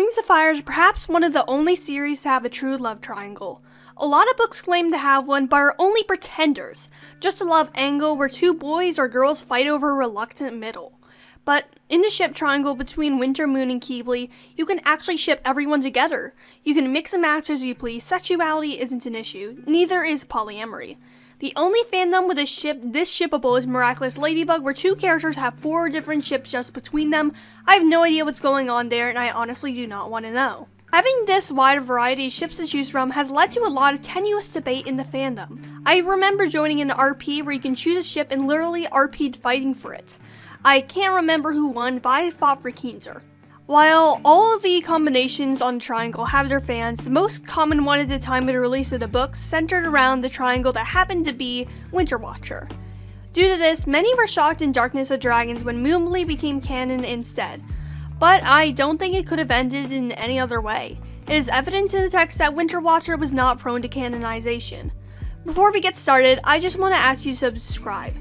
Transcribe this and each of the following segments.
Wings of Fire is perhaps one of the only series to have a true love triangle. A lot of books claim to have one, but are only pretenders, just a love angle where two boys or girls fight over a reluctant middle. But in the ship triangle between Winter, Moon, and Qinter, you can actually ship everyone together. You can mix and match as you please. Sexuality isn't an issue. Neither is polyamory. The only fandom with this shippable is Miraculous Ladybug, where two characters have 4 different ships just between them. I have no idea what's going on there, and I honestly do not want to know. Having this wide variety of ships to choose from has led to a lot of tenuous debate in the fandom. I remember joining an RP where you can choose a ship and literally RP'd fighting for it. I can't remember who won, but I fought for Qinter. While all of the combinations on Triangle have their fans, the most common one at the time of the release of the book centered around the triangle that happened to be Winterwatcher. Due to this, many were shocked in Darkness of Dragons when Moonbly became canon instead. But I don't think it could have ended in any other way. It is evident in the text that Winterwatcher was not prone to canonization. Before we get started, I just want to ask you to subscribe.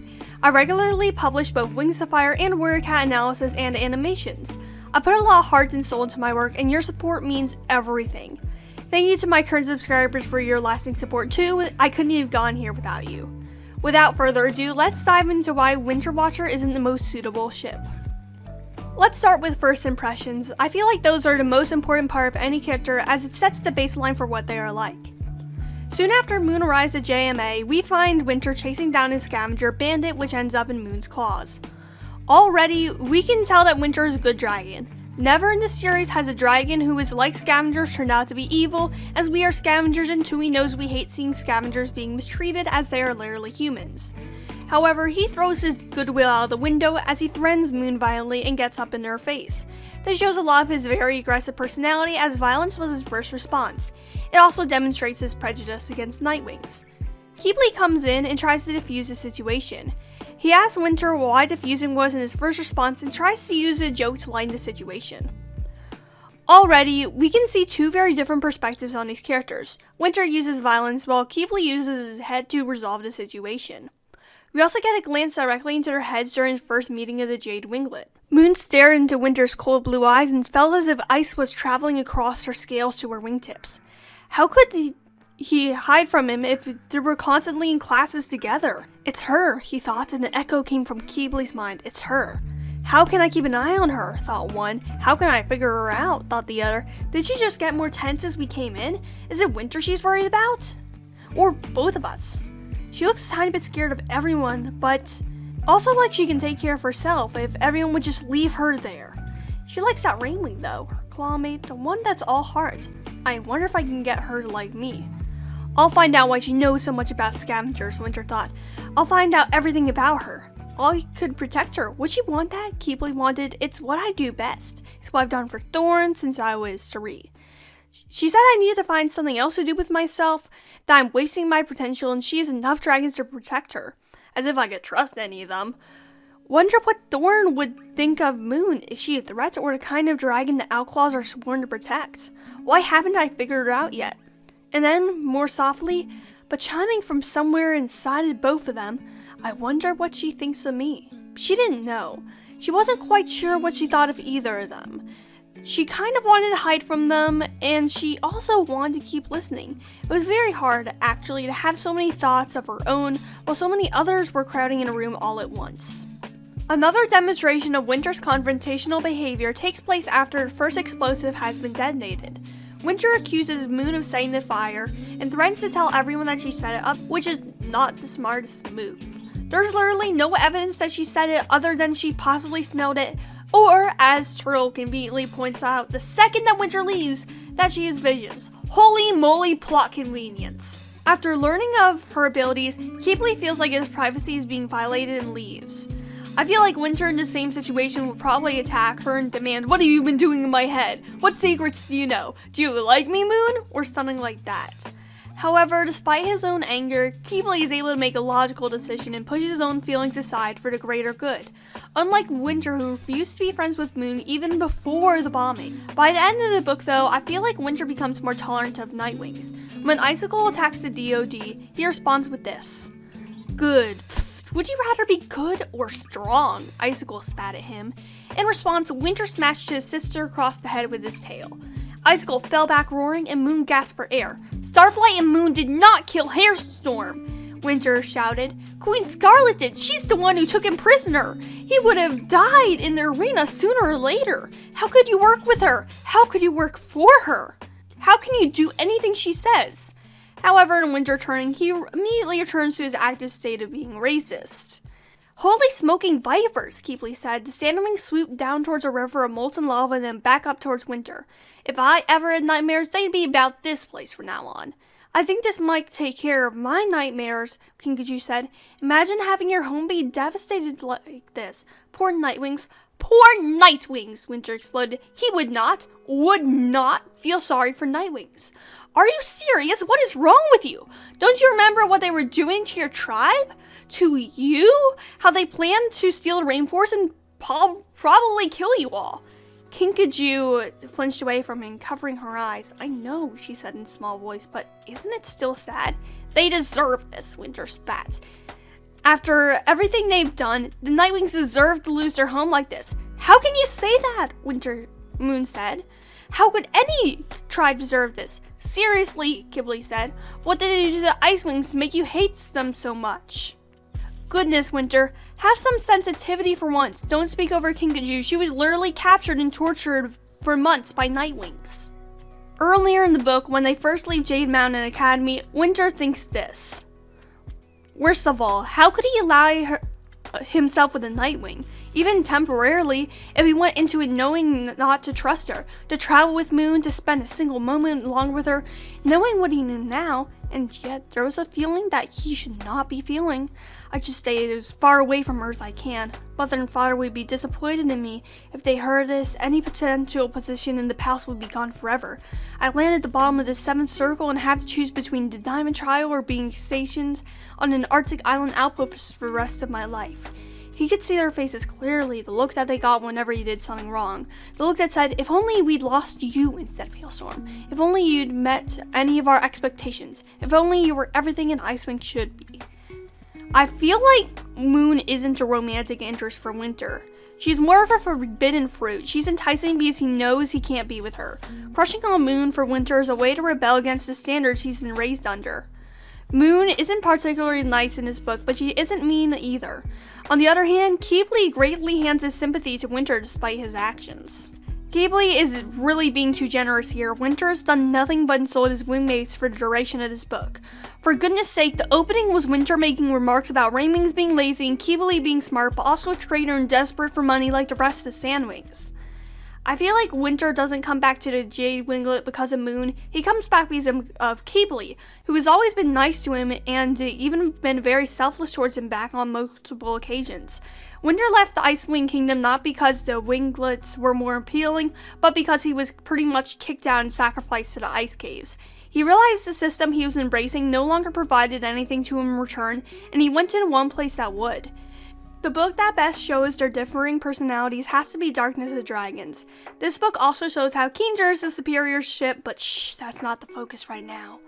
I regularly publish both Wings of Fire and Warrior Cat analysis and animations. I put a lot of heart and soul into my work, and your support means everything. Thank you to my current subscribers for your lasting support too. I couldn't have gone here without you. Without further ado, let's dive into why Winterwatcher isn't the most suitable ship. Let's start with first impressions. I feel like those are the most important part of any character, as it sets the baseline for what they are like. Soon after Moon arrives at JMA, we find Winter chasing down his scavenger Bandit, which ends up in Moon's claws. Already, we can tell that Winter is a good dragon. Never in this series has a dragon who is like scavengers turned out to be evil, as we are scavengers and Tui knows we hate seeing scavengers being mistreated as they are literally humans. However, he throws his goodwill out of the window as he threatens Moon violently and gets up in her face. This shows a lot of his very aggressive personality, as violence was his first response. It also demonstrates his prejudice against Nightwings. Qinter comes in and tries to defuse the situation. He asks Winter why defusing was in his first response and tries to use a joke to lighten the situation. Already, we can see 2 very different perspectives on these characters. Winter uses violence while Qinter uses his head to resolve the situation. We also get a glance directly into their heads during the first meeting of the Jade Winglet. Moon stared into Winter's cold blue eyes and felt as if ice was traveling across her scales to her wingtips. How could he hide from him if they were constantly in classes together? It's her, he thought, and an echo came from Qible's mind. It's her. How can I keep an eye on her, thought one. How can I figure her out, thought the other. Did she just get more tense as we came in? Is it Winter she's worried about? Or both of us? She looks a tiny bit scared of everyone, but also like she can take care of herself if everyone would just leave her there. She likes that Rainwing though, her clawmate, the one that's all heart. I wonder if I can get her to like me. I'll find out why she knows so much about scavengers, Winter thought. I'll find out everything about her. I could protect her. Would she want that? Qinter wanted. It's what I do best. It's what I've done for Thorn since I was 3. She said I needed to find something else to do with myself, that I'm wasting my potential and she has enough dragons to protect her. As if I could trust any of them. Wonder what Thorn would think of Moon. Is she a threat or the kind of dragon the Outlaws are sworn to protect? Why haven't I figured it out yet? And then, more softly, but chiming from somewhere inside of both of them, I wonder what she thinks of me. She didn't know. She wasn't quite sure what she thought of either of them. She kind of wanted to hide from them, and she also wanted to keep listening. It was very hard, actually, to have so many thoughts of her own, while so many others were crowding in a room all at once. Another demonstration of Winter's confrontational behavior takes place after the first explosive has been detonated. Winter accuses Moon of setting the fire, and threatens to tell everyone that she set it up, which is not the smartest move. There's literally no evidence that she set it other than she possibly smelled it, or, as Turtle conveniently points out, the second that Winter leaves, that she has visions. Holy moly plot convenience. After learning of her abilities, Qinter feels like his privacy is being violated and leaves. I feel like Winter in the same situation would probably attack her and demand, "What have you been doing in my head? What secrets do you know? Do you like me, Moon?" or something like that. However, despite his own anger, Qinter is able to make a logical decision and pushes his own feelings aside for the greater good. Unlike Winter, who refused to be friends with Moon even before the bombing. By the end of the book though, I feel like Winter becomes more tolerant of Nightwings. When Icicle attacks the DOD, he responds with this. Good. would you rather be good or strong? Icicle spat at him. In response, Winter smashed his sister across the head with his tail. Icicle fell back roaring and Moon gasped for air. Starflight and Moon did not kill Hairstorm, Winter shouted. Queen Scarlet did. She's the one who took him prisoner. He would have died in the arena sooner or later. How could you work with her? How could you work for her? How can you do anything she says? However, in Winter turning, he immediately returns to his active state of being racist. Holy smoking vipers, Keepley said. The Sandwings swooped down towards a river of molten lava and then back up towards Winter. If I ever had nightmares, they'd be about this place from now on. I think this might take care of my nightmares, Kinkajou said. Imagine having your home be devastated like this. Poor Nightwings. Poor Nightwings, Winter exploded. He would not feel sorry for Nightwings. Are you serious? What is wrong with you? Don't you remember what they were doing to your tribe? To you? How they planned to steal the rainforest and probably kill you all. Kinkajou flinched away from him, covering her eyes. I know, she said in a small voice, but isn't it still sad? They deserve this, Winter spat. After everything they've done, the Nightwings deserve to lose their home like this. How can you say that? Moon said. How could any tribe deserve this? Seriously, Kibley said. What did they do to the Icewings to make you hate them so much? Goodness, Winter. Have some sensitivity for once. Don't speak over Kinkajou. She was literally captured and tortured for months by Nightwings. Earlier in the book, when they first leave Jade Mountain Academy, Winter thinks this. Worst of all, how could he ally himself with a Nightwing, even temporarily, if he went into it knowing not to trust her, to travel with Moon, to spend a single moment along with her, knowing what he knew now, and yet there was a feeling that he should not be feeling. I should stay as far away from her as I can. Mother and father would be disappointed in me. If they heard this, any potential position in the palace would be gone forever. I landed at the bottom of the 7th circle and had to choose between the Diamond Trial or being stationed on an Arctic island outpost for the rest of my life. He could see their faces clearly, the look that they got whenever you did something wrong. The look that said, if only we'd lost you instead of Hailstorm. If only you'd met any of our expectations. If only you were everything an Icewing should be. I feel like Moon isn't a romantic interest for Winter. She's more of a forbidden fruit. She's enticing because he knows he can't be with her. Crushing on Moon for Winter is a way to rebel against the standards he's been raised under. Moon isn't particularly nice in this book, but she isn't mean either. On the other hand, Keepley greatly hands his sympathy to Winter despite his actions. Keepley is really being too generous here. Winter has done nothing but insult his wingmates for the duration of this book. For goodness sake, the opening was Winter making remarks about Raymings being lazy and Keepley being smart, but also a traitor and desperate for money like the rest of the Sandwings. I feel like Winter doesn't come back to the Jade Winglet because of Moon. He comes back because of Keepley, who has always been nice to him and even been very selfless towards him back on multiple occasions. Winter left the Icewing Kingdom not because the Winglets were more appealing, but because he was pretty much kicked out and sacrificed to the Ice Caves. He realized the system he was embracing no longer provided anything to him in return, and he went to the one place that would. The book that best shows their differing personalities has to be Darkness of the Dragons. This book also shows how Qinter is the superior ship, but shh, that's not the focus right now.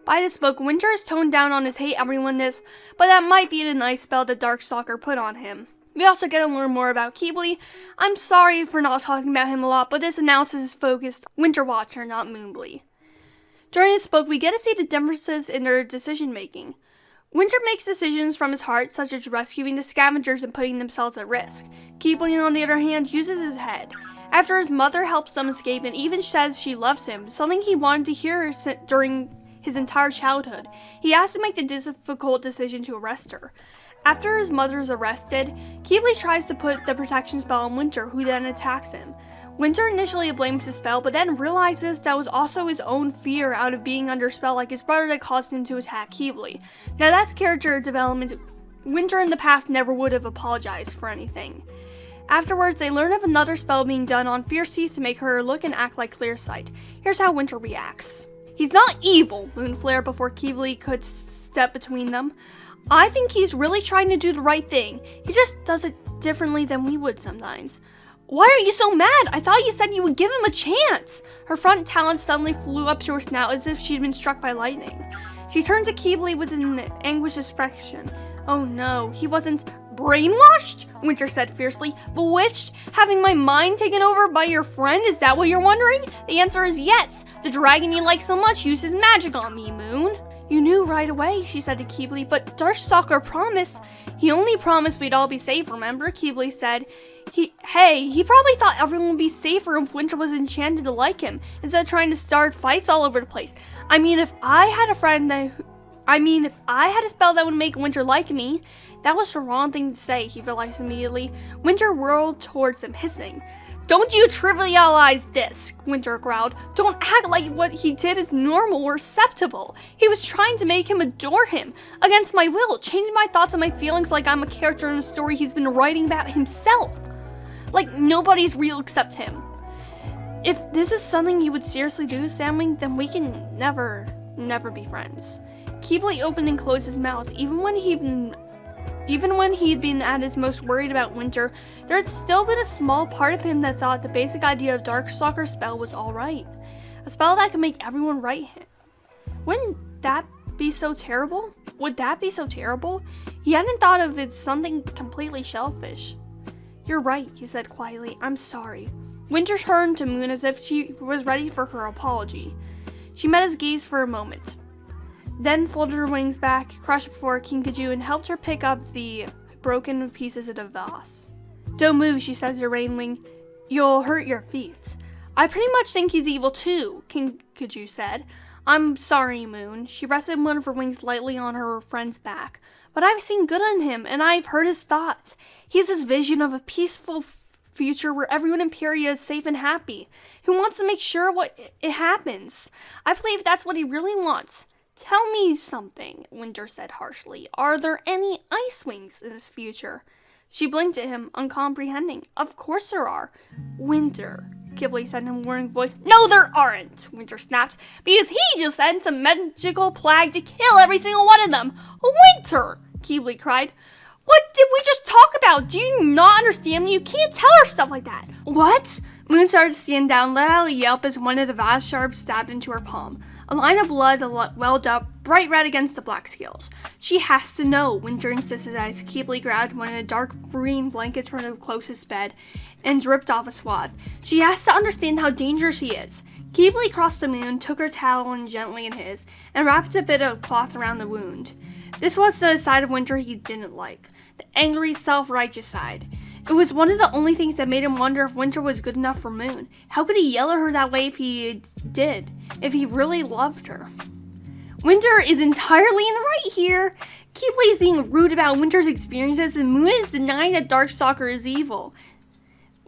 By this book, Winter is toned down on his hate everyone-ness, but that might be the nice spell that Darkstalker put on him. We also get to learn more about Keepley. I'm sorry for not talking about him a lot, but this analysis is focused on Winterwatcher, not Moonblee. During this book, we get to see the differences in their decision-making. Winter makes decisions from his heart, such as rescuing the scavengers and putting themselves at risk. Keepley, on the other hand, uses his head. After his mother helps them escape and even says she loves him, something he wanted to hear during his entire childhood, he has to make the difficult decision to arrest her. After his mother is arrested, Keepley tries to put the protection spell on Winter, who then attacks him. Winter initially blames the spell, but then realizes that was also his own fear out of being under spell like his brother that caused him to attack Keepley. Now that's character development. Winter in the past never would have apologized for anything. Afterwards, they learn of another spell being done on Fierce Teeth to make her look and act like Clearsight. Here's how Winter reacts. He's not evil, Moon flared before Keepley could step between them. I think he's really trying to do the right thing. He just does it differently than we would sometimes. Why are you so mad? I thought you said you would give him a chance. Her front talons suddenly flew up to her snout as if she'd been struck by lightning. She turned to Keebly with an anguished expression. Oh no, he wasn't brainwashed? Winter said fiercely. Bewitched? Having my mind taken over by your friend? Is that what you're wondering? The answer is yes. The dragon you like so much uses magic on me, Moon. You knew right away, she said to Keebly, but Darkstalker promised. He only promised we'd all be safe, remember? Keebly said. He probably thought everyone would be safer if Winter was enchanted to like him, instead of trying to start fights all over the place. I mean, if I had a spell that would make Winter like me. That was the wrong thing to say, he realized immediately. Winter whirled towards him, hissing. Don't you trivialize this, Winter growled. Don't act like what he did is normal or acceptable. He was trying to make him adore him, against my will, changing my thoughts and my feelings like I'm a character in a story he's been writing about himself. Like nobody's real except him. If this is something you would seriously do, Samwing, then we can never be friends. Keebly opened and closed his mouth. Even when he'd been at his most worried about Winter, there had still been a small part of him that thought the basic idea of Darkstalker's spell was alright. A spell that could make everyone right him. Wouldn't that be so terrible? Would that be so terrible? He hadn't thought of it as something completely shellfish. You're right, he said quietly. I'm sorry. Winter turned to Moon as if she was ready for her apology. She met his gaze for a moment, then folded her wings back, crashed before Kinkajou, and helped her pick up the broken pieces of the vase. Don't move, she said to Rainwing. You'll hurt your feet. I pretty much think he's evil too, Kinkajou said. I'm sorry, Moon. She rested one of her wings lightly on her friend's back. But I've seen good in him, and I've heard his thoughts. He has this vision of a peaceful future where everyone in Peria is safe and happy. He wants to make sure it happens. I believe that's what he really wants. Tell me something, Winter said harshly. Are there any ice wings in his future? She blinked at him, uncomprehending. Of course there are. Winter, Keebly said in a warning voice. No, there aren't, Winter snapped, because he just sent a magical plague to kill every single one of them. Winter, Keebly cried. What did we just talk about? Do you not understand me? You can't tell her stuff like that. What? Moon started to stand down, let out a yelp as one of the vast sharps stabbed into her palm. A line of blood welled up, bright red against the black scales. She has to know, Winter insisted as Keebly grabbed one of the dark green blankets from the closest bed and ripped off a swath. She has to understand how dangerous he is. Keebly crossed the Moon, took her towel gently in his, and wrapped a bit of cloth around the wound. This was the side of Winter he didn't like, the angry, self-righteous side. It was one of the only things that made him wonder if Winter was good enough for Moon. How could he yell at her that way if he did? If he really loved her? Winter is entirely in the right here. Keebly is being rude about Winter's experiences, and Moon is denying that Darkstalker is evil.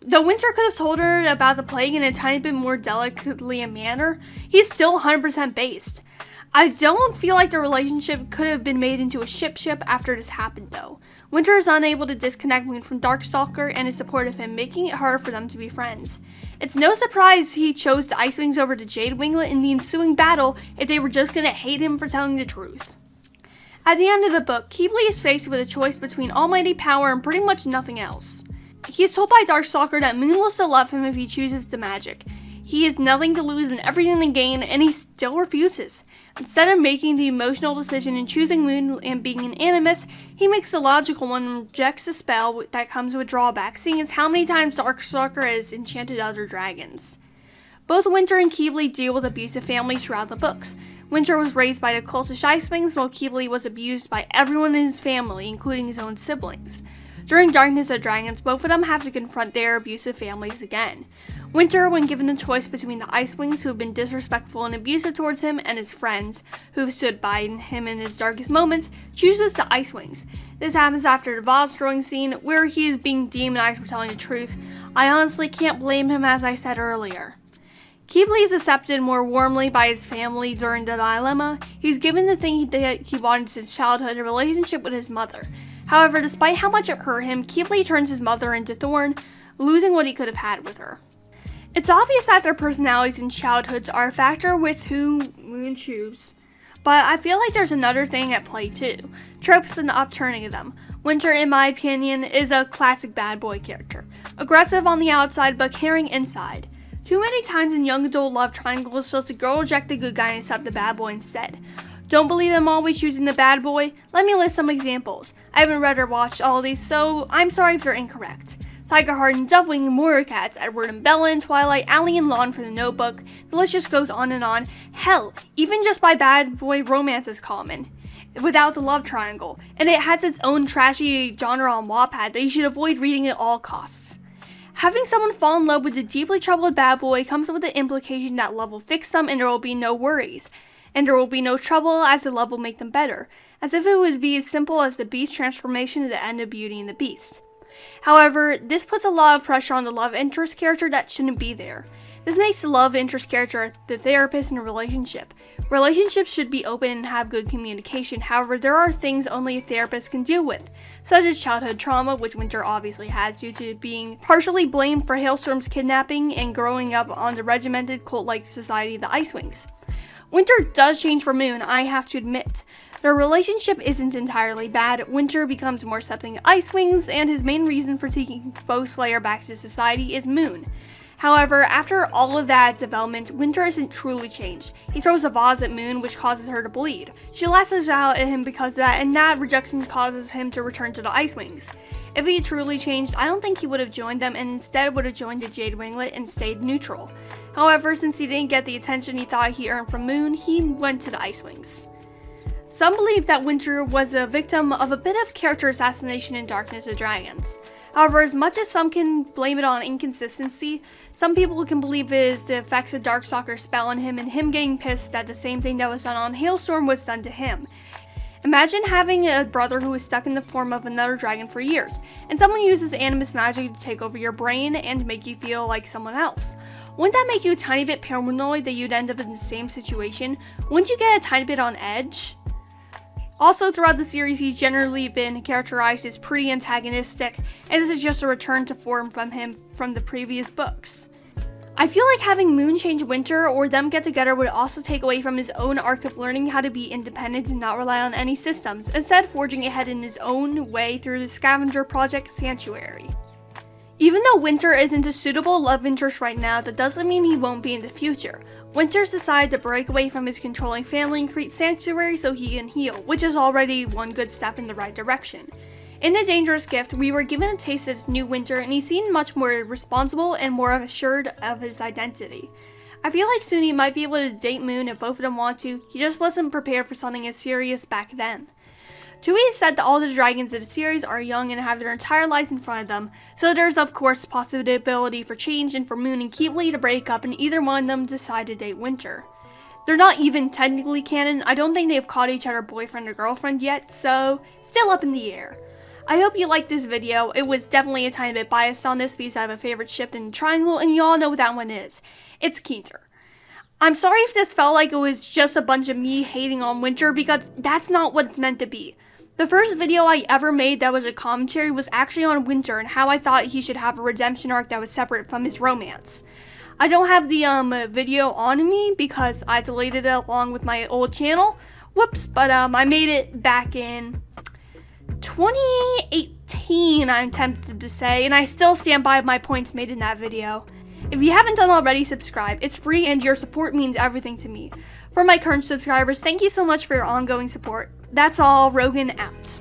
Though Winter could have told her about the plague in a tiny bit more delicately a manner, he's still 100% based. I don't feel like the relationship could have been made into a ship after this happened, though. Winter is unable to disconnect Moon from Darkstalker and is supportive of him, making it hard for them to be friends. It's no surprise he chose the Ice Wings over the Jade Winglet in the ensuing battle if they were just gonna hate him for telling the truth. At the end of the book, Keebly is faced with a choice between almighty power and pretty much nothing else. He is told by Darkstalker that Moon will still love him if he chooses the magic. He has nothing to lose and everything to gain, and he still refuses. Instead of making the emotional decision and choosing Moon and being an animus, he makes the logical one and rejects the spell that comes with drawbacks, seeing as how many times Darkstalker has enchanted other dragons. Both Winter and Keebly deal with abusive families throughout the books. Winter was raised by the cultish Ice Wings, while Keebly was abused by everyone in his family, including his own siblings. During Darkness of Dragons, both of them have to confront their abusive families again. Winter, when given the choice between the Ice Wings, who have been disrespectful and abusive towards him, and his friends, who have stood by him in his darkest moments, chooses the Ice Wings. This happens after the vase throwing scene, where he is being demonized for telling the truth. I honestly can't blame him, as I said earlier. Keebly is accepted more warmly by his family during the dilemma. He's given the thing he wanted since childhood, a relationship with his mother. However, despite how much it hurt him, Keebly turns his mother into thorn, losing what he could have had with her. It's obvious that their personalities and childhoods are a factor with who Moon chooses, but I feel like there's another thing at play too, tropes and the upturning of them. Winter, in my opinion, is a classic bad boy character, aggressive on the outside but caring inside. Too many times in young adult love triangles does the girl reject the good guy and accept the bad boy instead. Don't believe I'm always choosing the bad boy? Let me list some examples. I haven't read or watched all of these, so I'm sorry if they're incorrect. Tiger Heart and Dovewing and Moira Cats, Edward and Bella in Twilight, Allie and Lon for The Notebook. The list just goes on and on. Hell, even just by bad boy romance is common, without the love triangle, and it has its own trashy genre on Wattpad that you should avoid reading at all costs. Having someone fall in love with a deeply troubled bad boy comes with the implication that love will fix them and there will be no worries, and there will be no trouble as the love will make them better, as if it would be as simple as the Beast's transformation at the end of Beauty and the Beast. However, this puts a lot of pressure on the love interest character that shouldn't be there. This makes the love interest character the therapist in a relationship. Relationships should be open and have good communication, however there are things only a therapist can deal with, such as childhood trauma, which Winter obviously has due to being partially blamed for Hailstorm's kidnapping and growing up on the regimented cult-like society the Ice Wings. Winter does change for Moon, I have to admit. Their relationship isn't entirely bad. Winter becomes more accepting of Ice Wings, and his main reason for taking Foe Slayer back to society is Moon. However, after all of that development, Winter isn't truly changed. He throws a vase at Moon, which causes her to bleed. She lashes out at him because of that, and that rejection causes him to return to the Ice Wings. If he truly changed, I don't think he would have joined them and instead would have joined the Jade Winglet and stayed neutral. However, since he didn't get the attention he thought he earned from Moon, he went to the Ice Wings. Some believe that Winter was a victim of a bit of character assassination in Darkness of Dragons. However, as much as some can blame it on inconsistency, some people can believe it is the effects of Darkstalker's spell on him and him getting pissed that the same thing that was done on Hailstorm was done to him. Imagine having a brother who is stuck in the form of another dragon for years, and someone uses animus magic to take over your brain and make you feel like someone else. Wouldn't that make you a tiny bit paranoid that you'd end up in the same situation? Wouldn't you get a tiny bit on edge? Also, throughout the series, he's generally been characterized as pretty antagonistic, and this is just a return to form from him from the previous books. I feel like having Moon change Winter or them get together would also take away from his own arc of learning how to be independent and not rely on any systems, instead forging ahead in his own way through the scavenger project Sanctuary. Even though Winter isn't a suitable love interest right now, that doesn't mean he won't be in the future. Winter's decided to break away from his controlling family and create Sanctuary so he can heal, which is already one good step in the right direction. In The Dangerous Gift, we were given a taste of this new Winter, and he seemed much more responsible and more assured of his identity. I feel like soon he might be able to date Moon if both of them want to, he just wasn't prepared for something as serious back then. Toei said that all the dragons of the series are young and have their entire lives in front of them, so there's of course possibility for change and for Moon and Qinter to break up and either one of them decide to date Winter. They're not even technically canon. I don't think they've called each other boyfriend or girlfriend yet, so still up in the air. I hope you liked this video. It was definitely a tiny bit biased on this because I have a favorite ship in the triangle and you all know what that one is. It's Qinter. I'm sorry if this felt like it was just a bunch of me hating on Winter because that's not what it's meant to be. The first video I ever made that was a commentary was actually on Winter and how I thought he should have a redemption arc that was separate from his romance. I don't have the video on me because I deleted it along with my old channel. Whoops, but I made it back in 2018, I'm tempted to say, and I still stand by my points made in that video. If you haven't done already, subscribe. It's free and your support means everything to me. For my current subscribers, thank you so much for your ongoing support. That's all, Rogan out.